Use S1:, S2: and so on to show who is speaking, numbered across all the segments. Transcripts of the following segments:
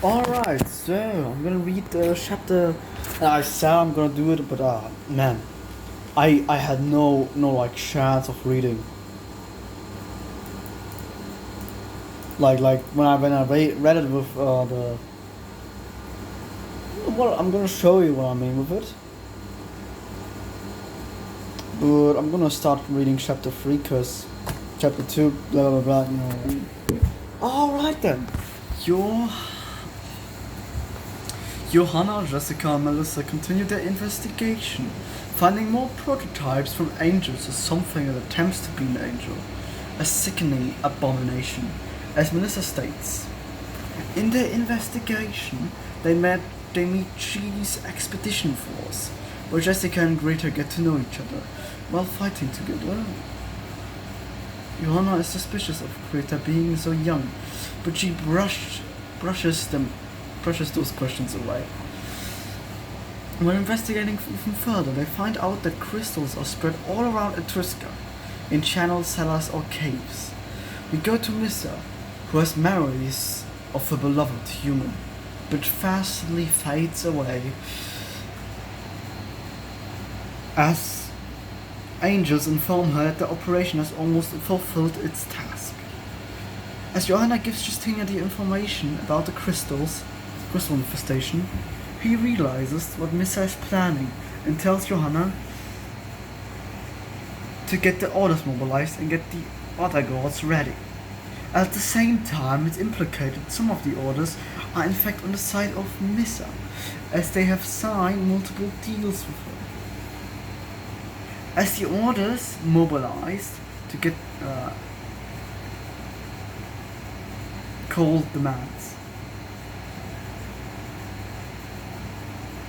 S1: Alright, so I'm gonna read the chapter. I said I'm gonna do it, but man, I had no like chance of reading. Like when I read it with the. Well, I'm gonna show you what I mean with it. But I'm gonna start reading chapter 3 because chapter 2, blah blah blah, you know. Alright then. Your Johanna, Jessica, and Melissa continue their investigation. Finding more prototypes from angels is something that attempts to be an angel, a sickening abomination, as Melissa states. In their investigation, they meet G's expedition force, where Jessica and Greta get to know each other while fighting together. Johanna is suspicious of Greta being so young, but she brushes those questions away. When investigating even further, they find out that crystals are spread all around Etruska, in channels, cellars, or caves. We go to Missa, who has memories of her beloved human, but fastly fades away as angels inform her that the operation has almost fulfilled its task. As Johanna gives Justinia the information about the crystal infestation, he realizes what Missa is planning and tells Johanna to get the orders mobilized and get the other gods ready. At the same time, it's implicated some of the orders are in fact on the side of Missa, as they have signed multiple deals with her. As the orders mobilized to get cold demands.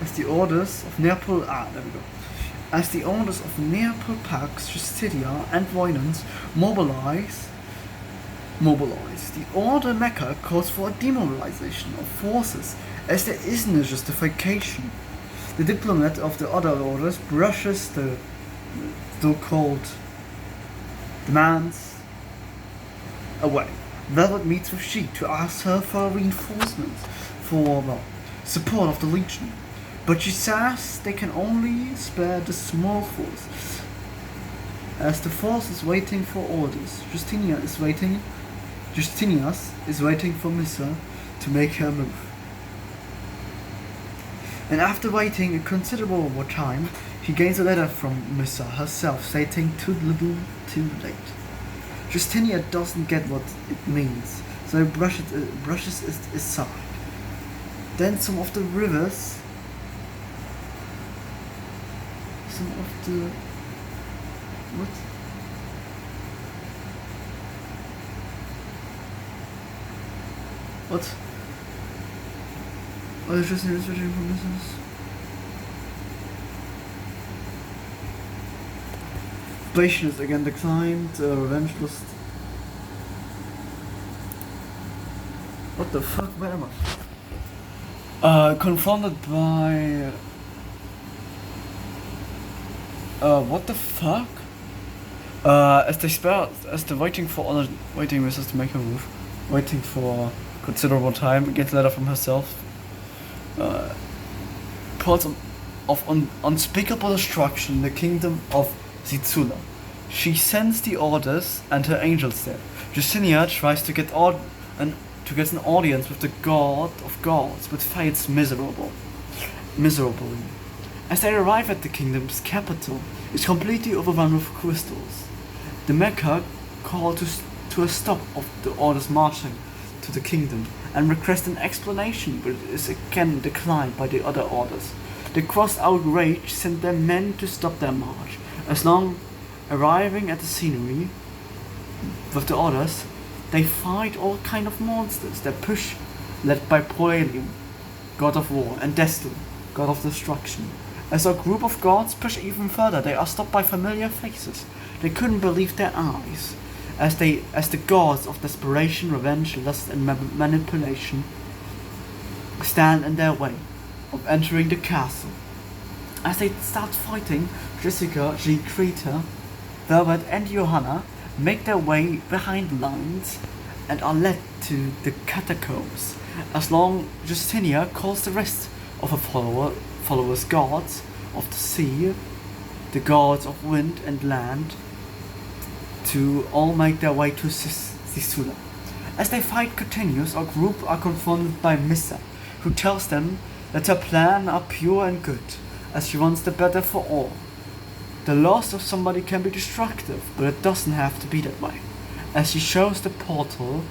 S1: As the orders of Neapel As the orders of Neapel, Pax, Justitia, and Voynants mobilize, the order Mecca calls for a demobilization of forces, as there isn't a justification. The diplomat of the other orders brushes the so-called demands away. Velvet meets with She to ask her for reinforcements for support of the Legion, but she says they can only spare the small force, as the force is waiting for orders. Justinius is waiting for Missa to make her move. And after waiting a considerable time, he gains a letter from Missa herself stating too little, too late. Justinia doesn't get what it means, so he brushes it aside. Then some of the rivers, what? What? Oh, there's just researching from Missa's. Patience again declined, revenge lust. What the fuck, where am I? Confronted by... what the fuck? As they're waiting Mrs. to make her move, waiting for considerable time, gets a letter from herself. Reports of unspeakable destruction in the kingdom of Zitsula. She sends the orders and her angels there. Justinia tries to get an audience with the god of gods, but fails miserably. As they arrive at the kingdom's capital, it's completely overrun with crystals. The Mecca call to a stop of the orders marching to the kingdom and request an explanation, but it is again declined by the other orders. The crossed outrage sent their men to stop their march. As long arriving at the scenery with the orders, they fight all kind of monsters that push, led by Proelium, god of war, and Destul, god of destruction. As a group of gods push even further, they are stopped by familiar faces. They couldn't believe their eyes, as the gods of desperation, revenge, lust, and manipulation stand in their way of entering the castle. As they start fighting, Jessica, Greta, Velvet, and Johanna make their way behind lines and are led to the catacombs, as long Justinia calls the rest of her followers gods of the sea, the gods of wind and land, to all make their way to Sisula. As their fight continues, our group are confronted by Missa, who tells them that her plans are pure and good, as she wants the better for all. The loss of somebody can be destructive, but it doesn't have to be that way. As she shows the portal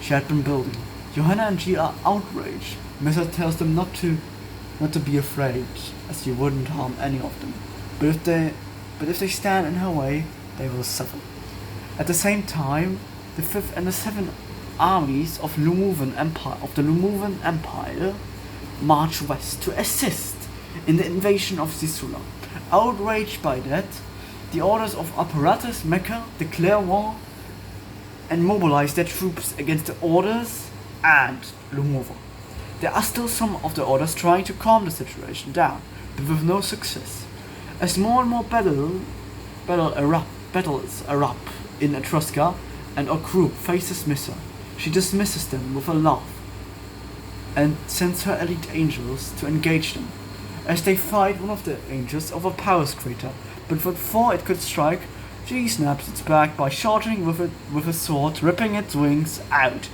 S1: she had been building, Johanna and G are outraged. Missa tells them not to be afraid, as she wouldn't harm any of them. But if they stand in her way, they will suffer. At the same time, the 5th and the 7th armies of the Lumuvan Empire march west to assist in the invasion of Sisula. Outraged by that, the orders of Apparatus Mecca declare war and mobilize their troops against the orders and Lumuva. There are still some of the orders trying to calm the situation down, but with no success. As more and more battles erupt in Etrusca and our group faces Missa, she dismisses them with a laugh and sends her elite angels to engage them. As they fight, one of the angels overpowers Krita, but before it could strike, G snaps its back by charging with a sword, ripping its wings out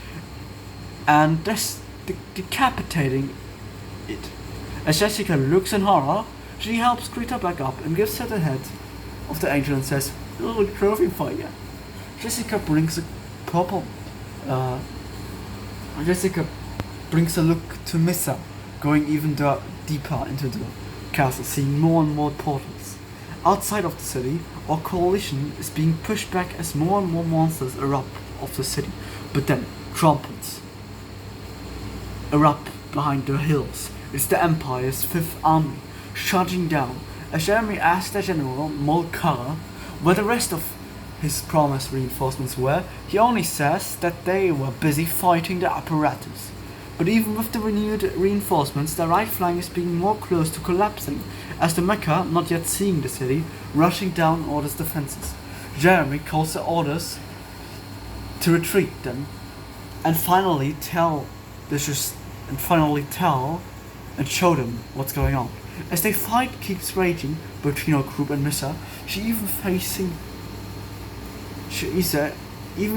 S1: and decapitating it. As Jessica looks in horror, she helps Krita back up and gives her the head of the angel and says, "Little trophy for you." Jessica brings a look to Missa, going even deeper into the castle, seeing more and more portals. Outside of the city, our coalition is being pushed back as more and more monsters erupt of the city. But then, trumpets erupt behind the hills. It's the Empire's 5th army, charging down. As Jeremy asks the General Molkara where the rest of his promised reinforcements were, he only says that they were busy fighting the apparatus. But even with the renewed reinforcements, the right flank is being more close to collapsing, as the Mecca, not yet seeing the city, rushing down orders defenses. Jeremy calls the orders to retreat them, and finally tell and show them what's going on. As the fight keeps raging between our group and Missa, she even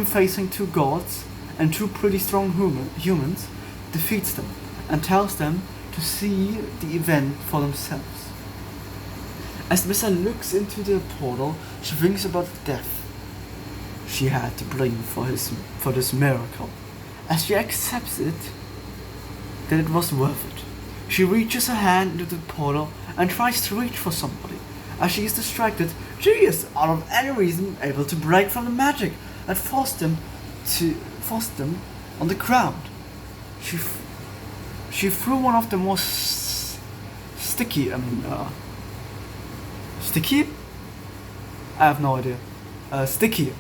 S1: facing two gods and two pretty strong humans, defeats them and tells them to see the event for themselves. As Missa looks into the portal, she thinks about the death she had to bring for this miracle. As she accepts it, that it was worth it. She reaches her hand into the portal and tries to reach for somebody. As she is distracted, she is, out of any reason, able to break from the magic and force them on the ground. She threw one of the most sticky? I have no idea. Sticky.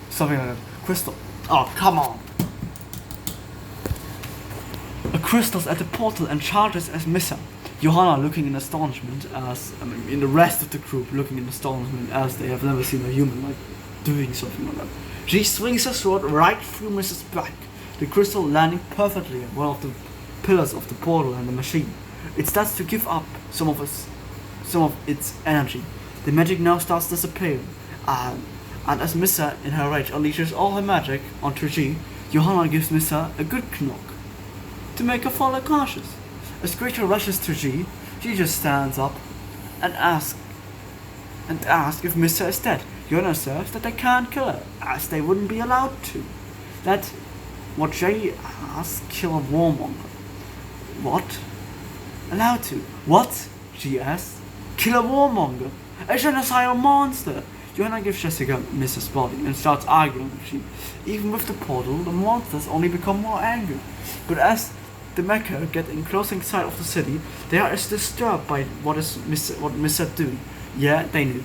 S1: Something like that. Crystal. Oh, come on. A crystals at the portal and charges as Missa. Johanna looking in astonishment in the rest of the group looking in astonishment as they have never seen a human doing something like that. She swings her sword right through Missa's back, the crystal landing perfectly at one of the pillars of the portal and the machine. It starts to give up some of its energy. The magic now starts disappearing, and as Missa in her rage unleashes all her magic onto G, Johanna gives Missa a good knock to make her fall unconscious. As Greta rushes to G, she just stands up and asks if Missa is dead. Johanna says that they can't kill her, as they wouldn't be allowed to. That what G asks, kill a warmonger. What? Allowed to? What? G asks. Kill a warmonger? A genocidal monster! Johanna gives Jessica Missa's body and starts arguing with G. Even with the portal, the monsters only become more angry. But as the Mecca get in closing sight of the city, they are as disturbed by what Missa doing. Yeah, they knew.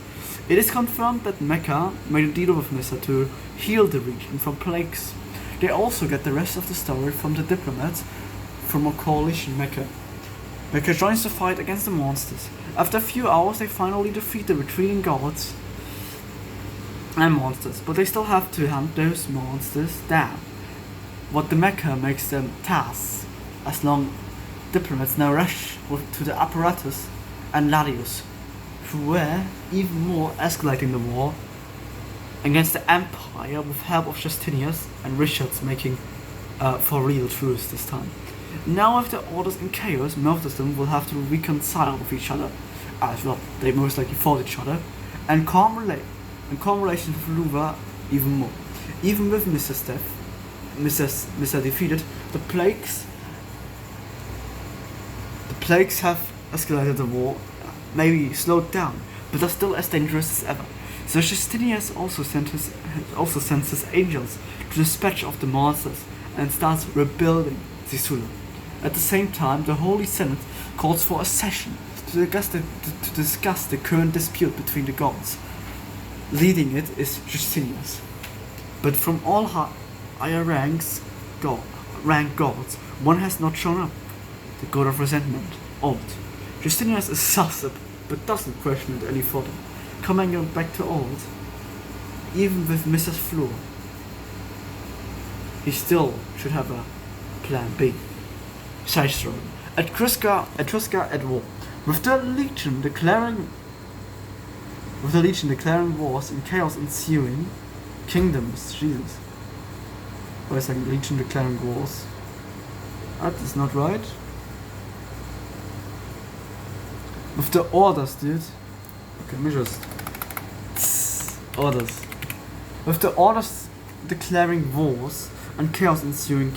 S1: It is confirmed that Mecca made a deal with Missa to heal the region from plagues. They also get the rest of the story from the diplomats from a coalition Mecca. Mecca joins the fight against the monsters. After a few hours, they finally defeat the retreating gods and monsters, but they still have to hunt those monsters down. what the Mecca makes them tasks, as long diplomats now rush to the apparatus and Larius, who were even more escalating the war against the Empire with help of Justinius and Richard's making for real truce this time. Now with the orders in chaos, most of them will have to reconcile with each other, as well, they most likely fought each other, and calm relations with Louva even more. Even with Mrs. defeated, the plagues have escalated the war, maybe slowed down, but are still as dangerous as ever. So Justinius also sends his angels to dispatch of the monsters and starts rebuilding Sisula. At the same time, the Holy Senate calls for a session to discuss the current dispute between the gods. Leading it is Justinius. But from all higher rank gods, one has not shown up. The god of resentment, Old. Justinius is sus but doesn't question it any further. Coming back to Old, even with Mrs. Fleur, he still should have a plan B. Cicero. Etrusca at war. With the Legion declaring wars and chaos ensuing, kingdoms. Jesus. Wait a second, Legion declaring wars. That is not right. With the orders, dude. Okay, let me just. Orders. With the orders declaring wars and chaos ensuing,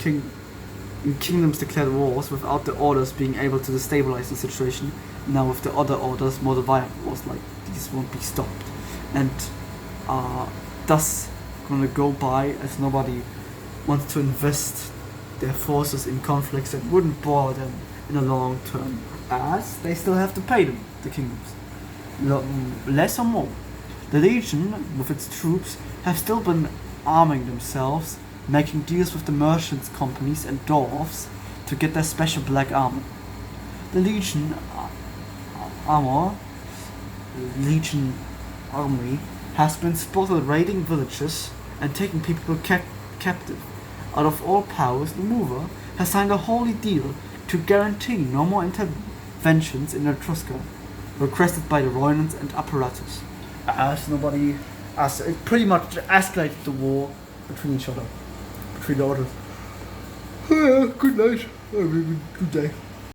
S1: kingdoms declared wars without the orders being able to destabilize the situation. Now with the other orders, more violent wars like these won't be stopped, and thus gonna go by as nobody wants to invest their forces in conflicts that wouldn't bother them in the long term, as they still have to pay them, the kingdoms. Less or more. The Legion, with its troops, have still been arming themselves, making deals with the merchants companies and dwarfs to get their special black armor. The Legion army has been spotted raiding villages and taking people captive. Out of all powers, the mover has signed a holy deal to guarantee no more interventions in Etrusca, requested by the Royans and apparatus, as it pretty much escalated the war between each other, between the orders. Good night. Good day.